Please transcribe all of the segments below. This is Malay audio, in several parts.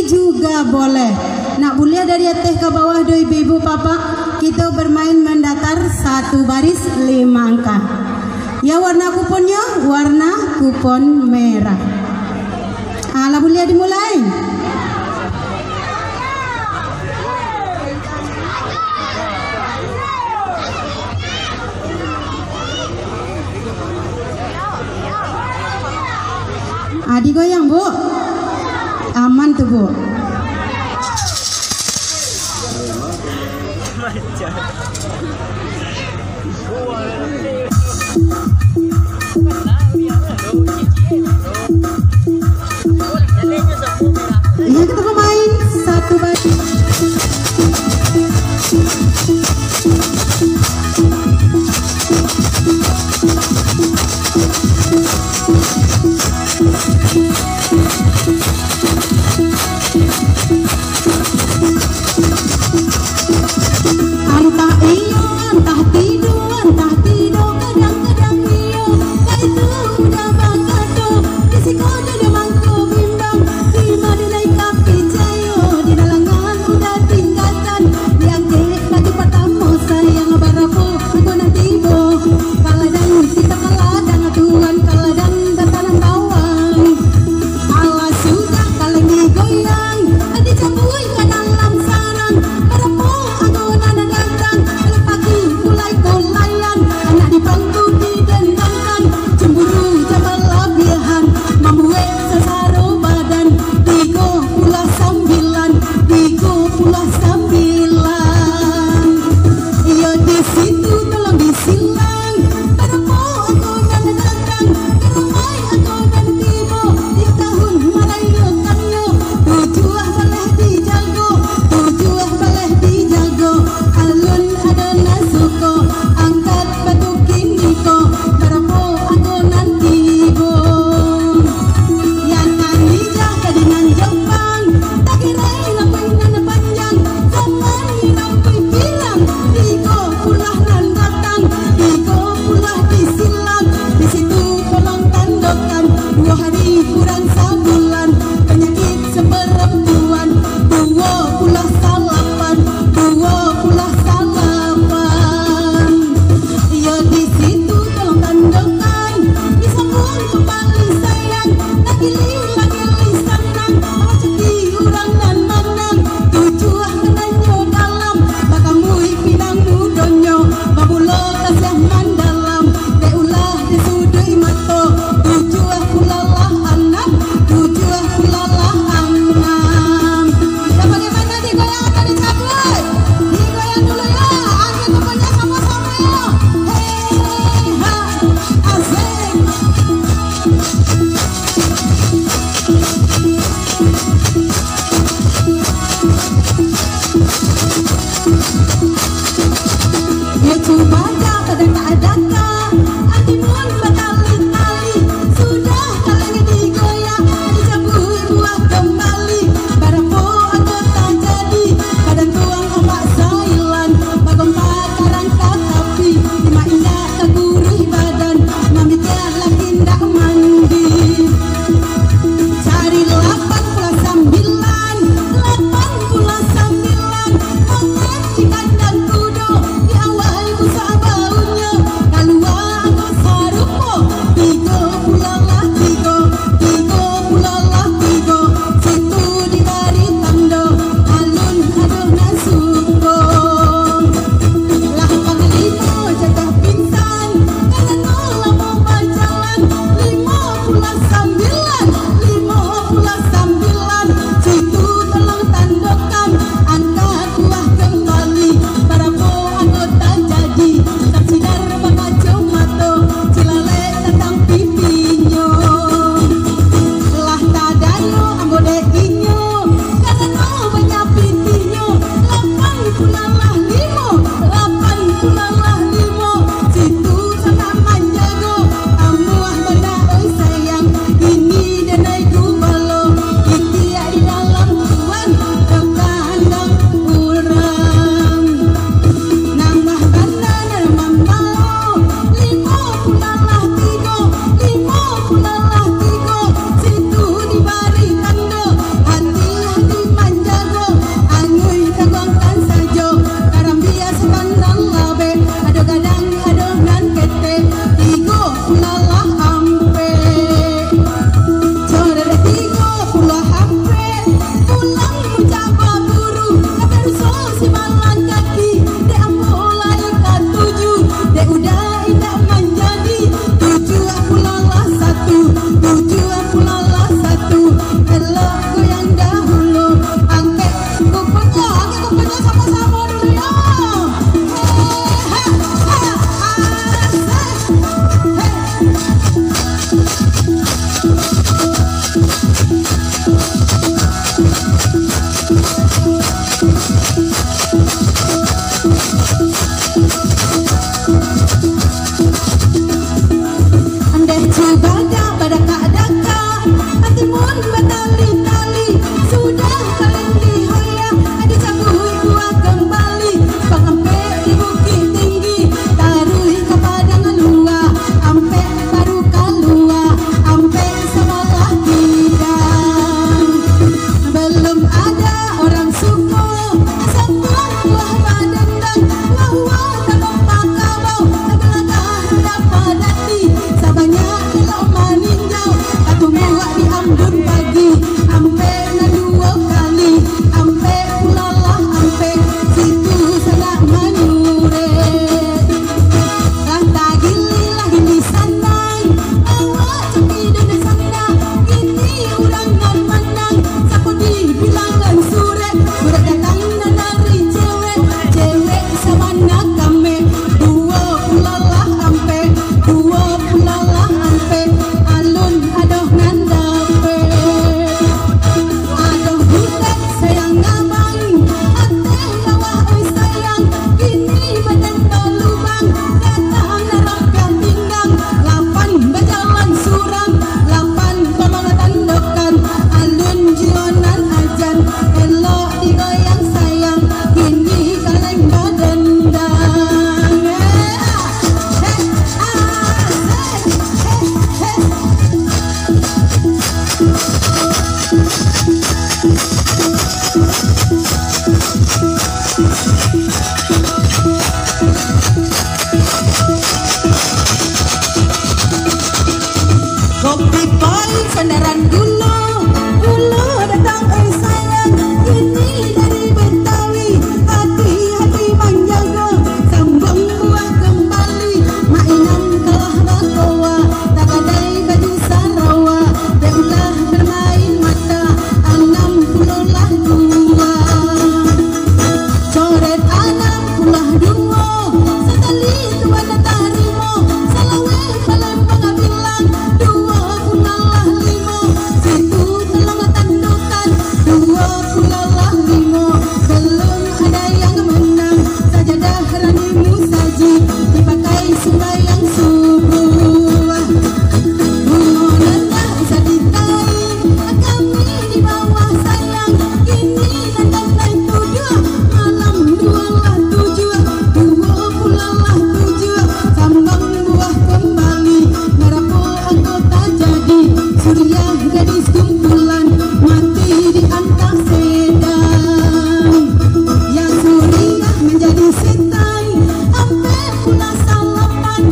ini juga boleh. Nak boleh dari atas ke bawah do ibu papa. Kita bermain mendatar satu baris 5 angka. Ya warna kuponnya warna kupon merah. Lah boleh dimulai. Digoyang Bu. Aman tuh Bu. Ya kita main satu baris. Entah iyo, entah tidur, kadang-kadang iyo. Kaitu udah bangkado, disiko jadi mangko bimbang. Di mana naik kapi jayo, di dalangan udah tingkatan. Yang dek lagi pertama sayang barapo, aku nanti bo. Kaladang kita kaladang atuan, kaladang bertanam bawang. Alas sudah kaleng digoyang, adi cabui ke dalam sarang. Barapo aku nana datang, pagi mulai kolayan. Anak di bangku didendangkan, cemburu jabal labihan. Mamue sesaro badan, tigo pula sambilan. Iyo di situ tolong disilang. Barapo aku nana datang, keramai aku dan tibo. Di tahun merayakannya, tujuh boleh dijago, alun ada nasuko, angkat batu kiniko. Barapo aku nanti bo. Yang nanijah kadingan Jepang, tak kira lampai nan panjang. Zaman lampai bilang, tigo pulah nan datang, tigo pulah disilang. Di situ kolong tandokan, 2 hari kurang sebulan. Penyakit seperempuan, 2 pulah salapan. Iyo di situ tolong tandokan, disambung kembali sayang. Lagi sanang, rezeki urang dan manang. Tujuh kenanyo dalam, bakamui pinang mudonyo. Babulo tasih mandalam, beulah di sudui mato. Tujuh pulalah sandaran dulu datang sayang, ini dari Betawi, hati-hati menjaga, sambung buah kembali, mainan kalah bakowa, tak gadai baju sarawa, beulah bermain mata, 60 lah dua, coret 60 dua, sekali tua tarimo, salawe Palembang bilang, 20 lah limo, situ telah tandukan, 20 lah limo, belum ada yang menang, sajadah ranimu saji, dipakai sembahyang subuh. Bunga rendah bisa ditarik, kami di bawah sayang, kini nandang naik 7, malam 2 lah 7, 20 lah 7, sambang buah kembali, merapul anggota jadi, surya gadis kumpulan, mati diangkat sedang, yang surya menjadi setan, ampe pula salapan,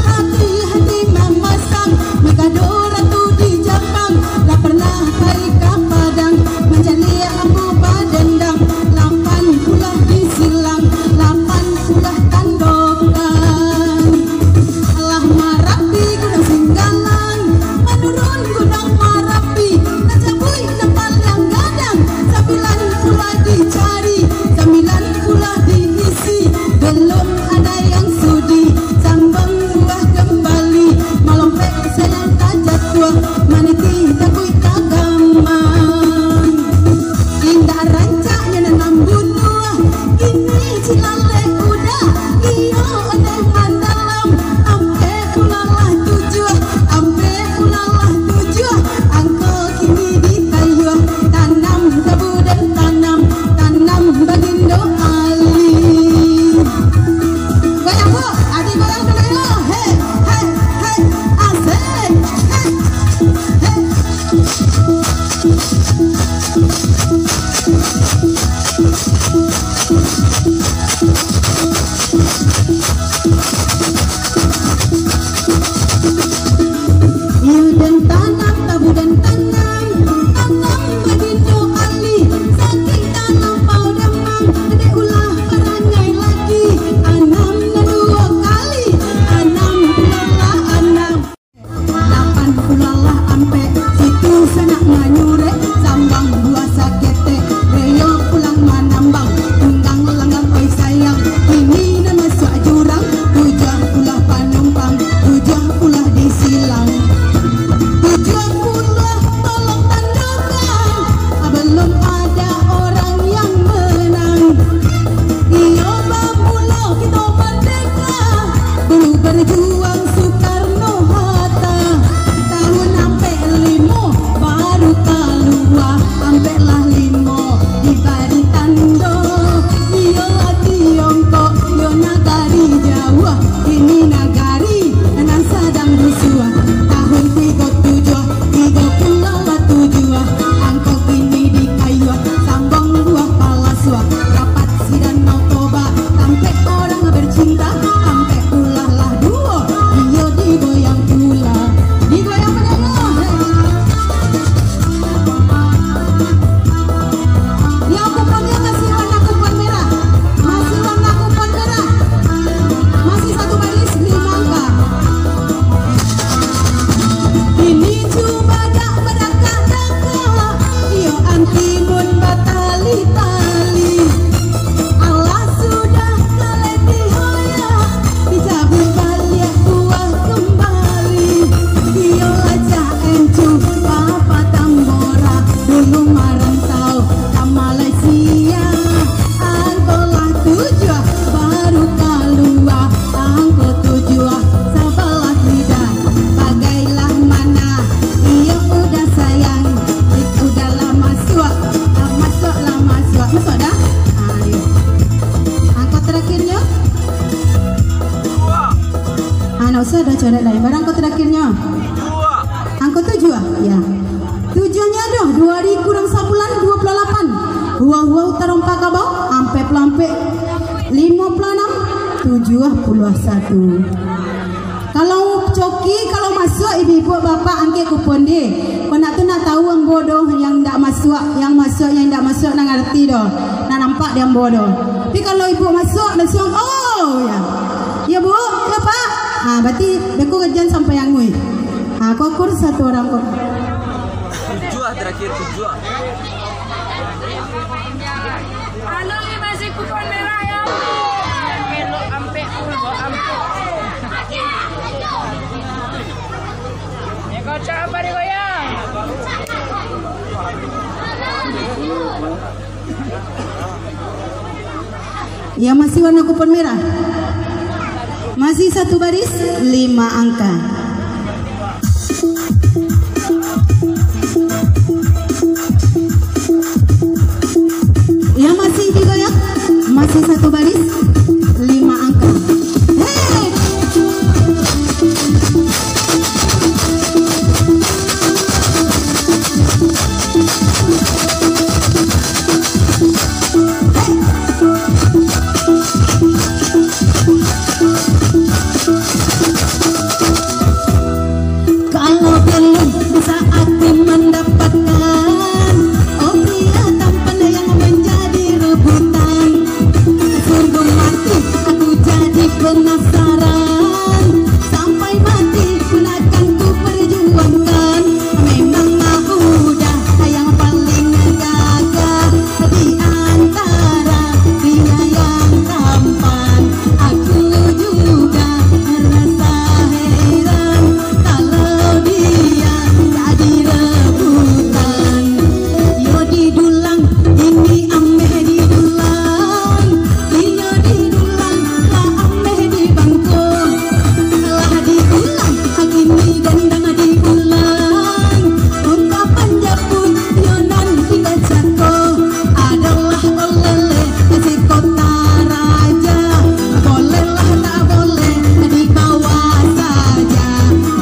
hati-hati memasang, Mikado ratu di Jepang, tak pernah balik ke Padang, menjadi abu badendang, 8 pula disilang, 8 pula tandokan, Allah Marapi gudang Singgalang, menurun gudang Marapi, najabui depan yang gadang, 9 pula dicari, 9 pula diisi, belum ada yang sudi, sambang buah kembali, malompek sayang tajat tua, maniti takui kagaman, indah rancaknya nanam bunuh, ini cilale udah, iyo oneh mandalam, ampe pula lah 7, angko kini di kayu, tanam tebu dan tanam bagindo ali. Goyang bu, adik goyang dulu yuk, hei, asik, hei. Iyo dan tanam, tabu dan tanam bagindo ali, saking tanam pau demam, ade ulah perangai lagi, 6 dan 2 kali, 6 pulalah 8 pulalah ampe, situ sanak manyure, sambang buah sakete, reyo pulang manambang, tunggang langgang oi sayang, ini nama suak jurang, 7 pula panumpang, 7 pula disilang, 70 tolong tandukan, belum ada orang yang menang, iyo bamulo kita merdeka, dulu berjuang Soekarno-Hatta, tahun ampe 5 baru keluar, ampe lah 5 di bari tando, iyo lah Tiongkok, iyo nagari Jawa, ini nagari nan sedang rusuh, tahun 37 lah 7, angkot ini di kayu, sambang buah palaswa, rapat sidan mau toba, sampai orang bercinta, sampai ulah lah 2, iyo digoyang pula, digoyang pada ya kuponnya masih warna kupon merah, masih 1 baris 5 angka. Ini cuma dak bedaka-daka, iyo antimun batali-tali, Allah sudah kaleti hoya, dicabut balik buah kembali, iyo aja encu papa tambora, dulu marantau ke Malaysia, angkolah 7 baru keluar, angko 7 sebelah lidah, bagailah mana, iyo udah sayang, udah lama suak, masuk dah, ayo, angkot terakhirnya, nggak usah ada coret lain, barang angkot terakhirnya, angkot 7 ya, 7-nya doh, 2 kurang sabulan 28, wow terompak kabau, ampe pelampe 56, 71. Kalau coki kalau masuk ibu Kau nak tahu yang bodoh yang tidak masuk, yang tidak masuk nak ngerti doh. Nak nampak dia yang bodoh. Tapi kalau ibu masuk dan suang, oh ya. Ya bu, ya pak. Berarti beku kerjaan sampai yang ngui. Kau kurus satu orang kok. Tujuh terakhir tujuh. Anu ni masih kupon merah ya. Kilo ampe pulbo ampe. Ya kau coba di goyang. Ya masih warna kupon merah. Masih satu baris 5 angka. Ya masih digoyang. Masih satu baris 5 angka. Hey! Kalau belum bisa aku mendapatkan, oh pria tampan yang menjadi rebutan. Sungguh mati aku jadi penasaran, sampai mati pun akan ku perjuangkan. Memang muda yang paling gagah di antara pria yang tampan. Aku juga merasa heran kalau dia jadi rebutan. Yo didulang ini ameh didulang, iyo didulang lah ameh di bangko. Lah diulang agini gendang diulang, ungkapan japun yo nan dibacako adalah oleh si kota raja. Bolehlah tak boleh dibawa saja,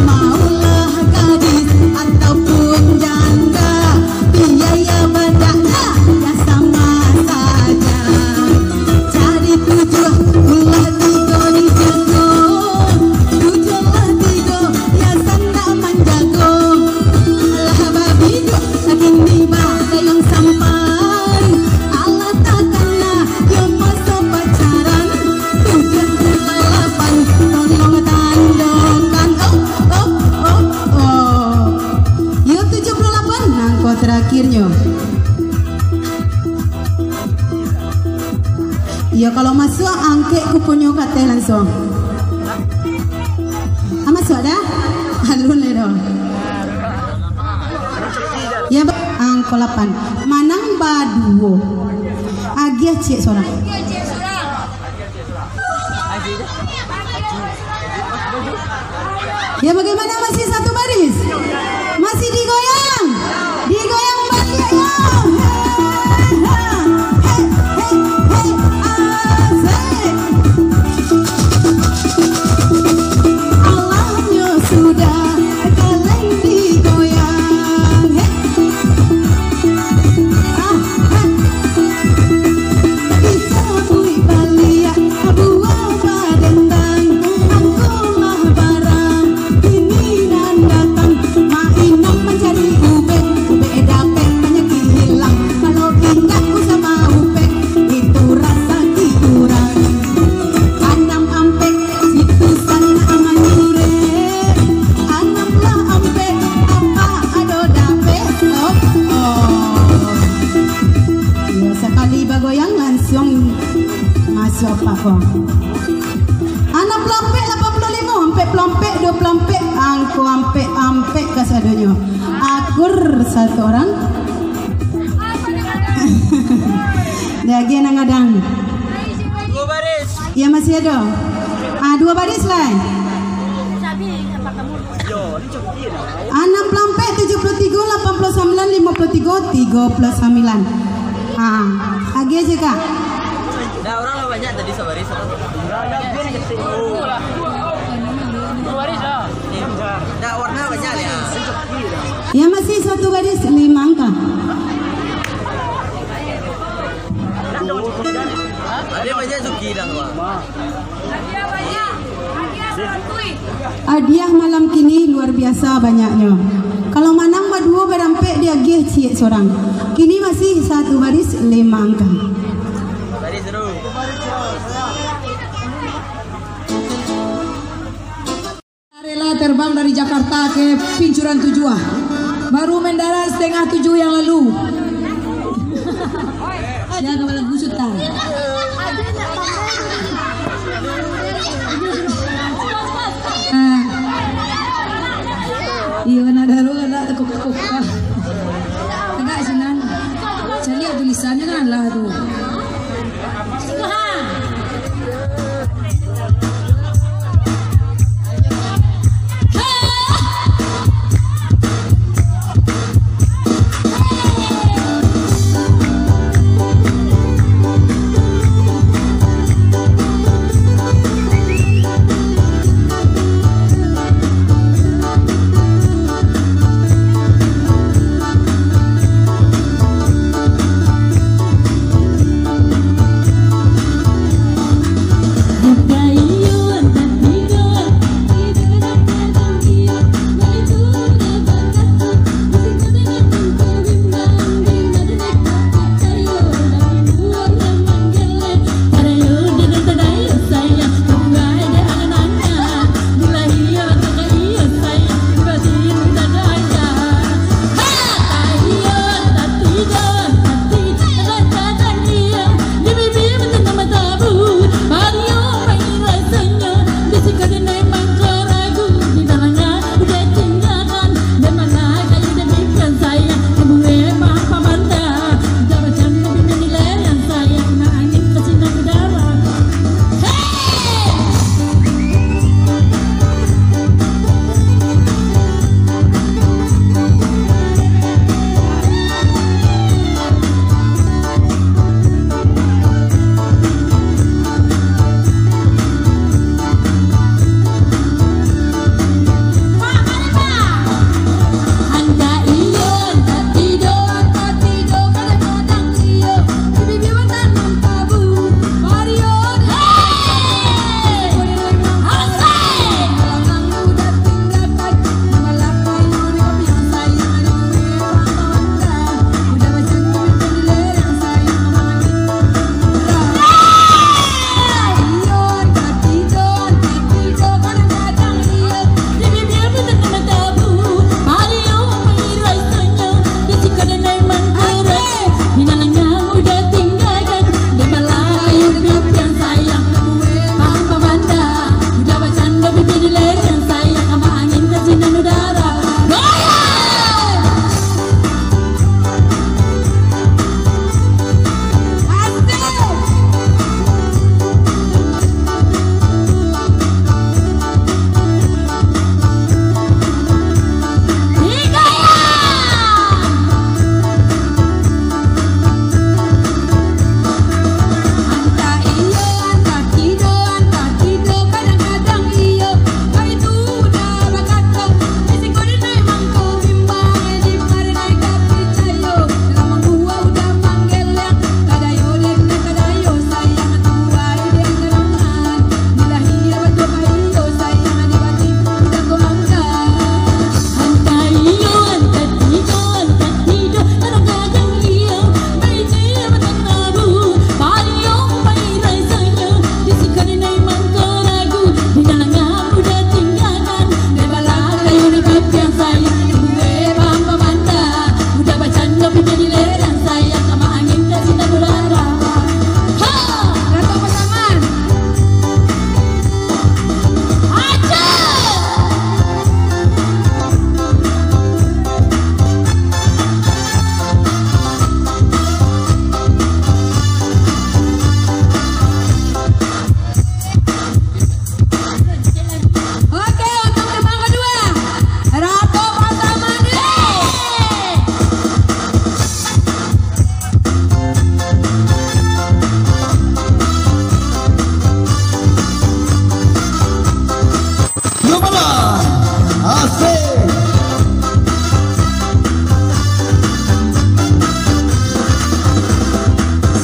maulah gadis ataupun janda, biaya badaknya ya sama saja. Jadi 7 ulah 3 dijago, 7 lah 3 ya sanda manjago. Lah babidu agini yang sampan, Allah takkanlah yo masa pacaran. 7 8 tolong tandokan. Yo 78 nangko terakhirnya. Ya kalau masuk angke kuponnya kate langsung. Masuk dah? Alun le dong. Ya angko 8. Manang baduo. Agia cek seorang. Ya bagaimana masih satu baris? Masih digoyang. Digoyang balik ya. Alamnya sudah kaleng digoyang. Bisa bui balia buah badendang, akulah barang ini dan datang. Mainam mencari ubek, beda pek banyak hilang. Kalau ingat ku sama ubek, itu rasa kurang. Anam ampek situ sana amanyure, anamlah ampek apa ado dape. Ya sekali bagoyang langsung masuk apa kok. Anak pelompek 85, ampek pelompek 2 pelompek, angko ampek kasadonyo. Akur satu orang. Lagi nangadang. 2 baris. Ya masih ada. 2 baris lah. Yo, ini cukup dia. 6 pelompek 73, 89, 53, 39. Lagi aja kak. Nah, orang lah banyak tadi sebaris. Nah, warna banyak ya. Ya masih satu baris 5 angka. Ada banyak suki dah Pak. Hadiah banyak. Hadiah santui. Hadiah malam kini luar biasa banyaknya. Kalau mana dia cik seorang. Kini masih satu baris 5 angka. Baris seru. Rela terbang dari Jakarta ke Pincuran Tujuh. Baru mendarat setengah 7 yang lalu. Dia kepala busut tar. Iya benar daru ada kok. Enggak sinan. Saya lihat tulisannya kan lah tuh.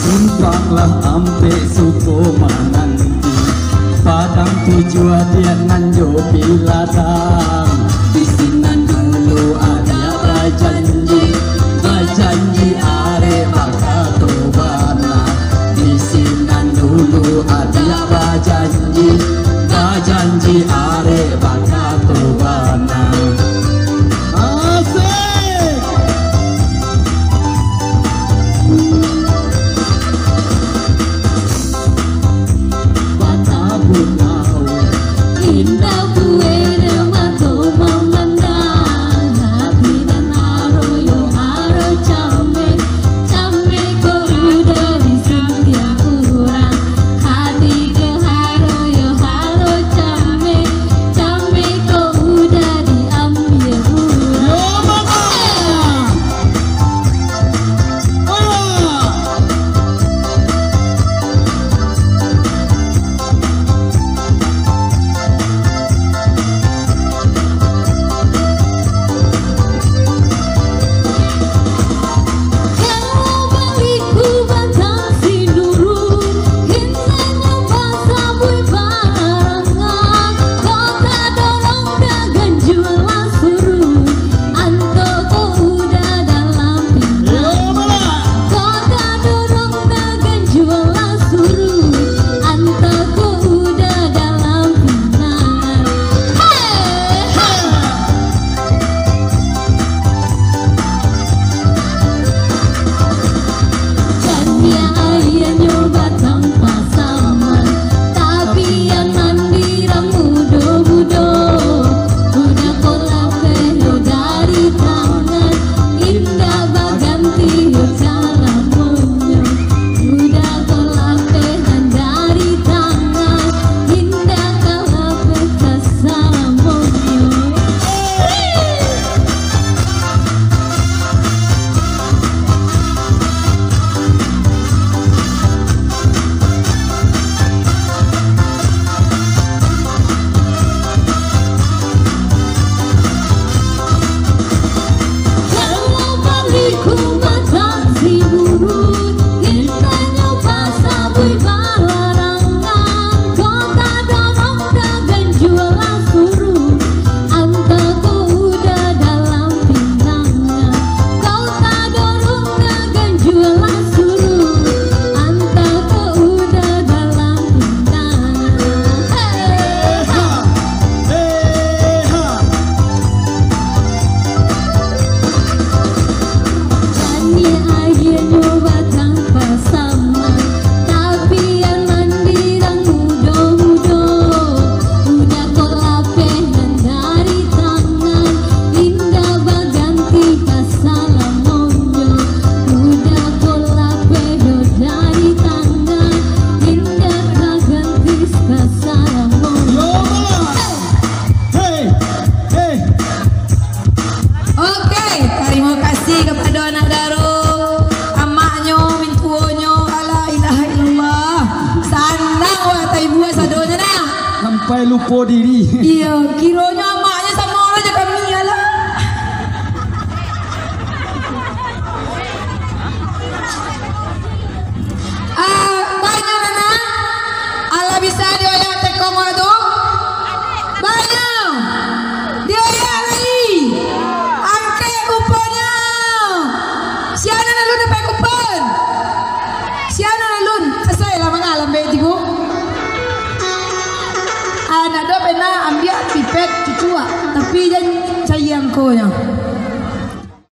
Simpanglah ampe suko mananti Padang tujuan dia nanjo pilatang Di sinan dulu ada janji anak daro amaknyo mintuonyo ala ilaha illallah sanang wa taibua sadonya na sampai lupa diri. iya kironya amaknya sama orang je kami ala banyak nana ala bisa dioyak tekong tu banyak dioyak lagi angke kuponnya siana nalun dapat kupon siana nalun sesuai lah mengalam betiku anak do pernah ambil pipet cucua tapi jangan sayang konya